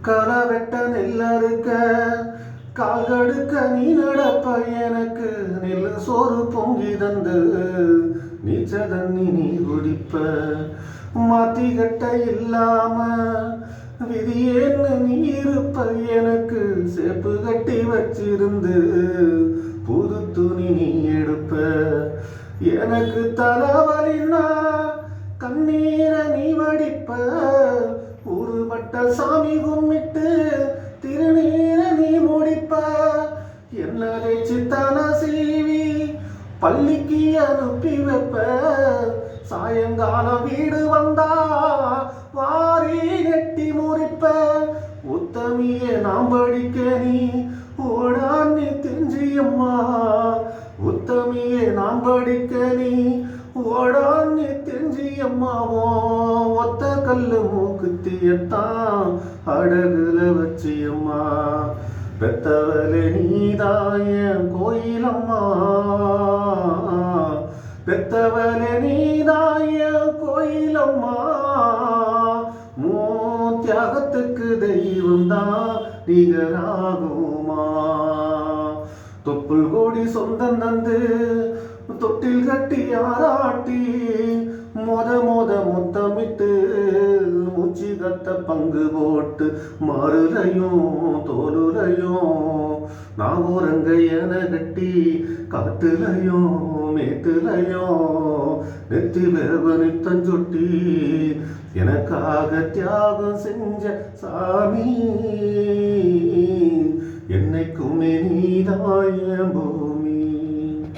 களை வெட்ட நெல்லறுக்க கால் கடுக்க நீ நடப்ப எனக்கு நெல்லு சோறு பொங்கி தந்து நீச்ச தண்ணி நீ குடிப்ப மாத்தி கட்ட இல்லாம விதியேன்னு நீ இருப்ப எனக்கு சேப்பு கட்டி வச்சிருந்து புது துணி நீ எடுப்ப எனக்கு தலைவலின்னா கண்ணீரை நீ வடிப்ப ஊருபட்ட சாமி கும்பிட்டு திருநீரை நீ முடிப்ப என்ன சித்தன சீவி பள்ளிக்கு அனுப்பி வைப்ப சாயங்காலம் வீடு வந்தா வாரி நெட்டி முறிப்ப உத்தமியே நாம் படிக்க நீ ஓடான்னு தெரிஞ்சியம்மா உத்தமியே நாம் படிக்க நீ ஓடான்னு தெரிஞ்சியம்மாவோ ஒத்த கல்லு மூக்குத்தியத்தான் அடகுல வச்சியம்மா பெத்தவளே நீதாய கோயிலம்மா பெத்தவளே நீதாய கோயிலம்மா மூ தியாகத்துக்கு தெய்வம்தான் நிகராகுமா தொப்புள் கோடி சொந்தம் தந்து தொட்டில் கட்டி ஆராட்டி மொத முத்தமிட்டு மூச்சு கத்த பங்கு போட்டு மாறுலையும் தோலுலையும் நான் ஒருங்கையன கட்டி காட்டுலையும் மேட்டுலையும் நெத்தி விரவ நித்தஞ்சொட்டி எனக்காக தியாகம் செஞ்ச சாமி என்னைக்குமே நீதாயம்போ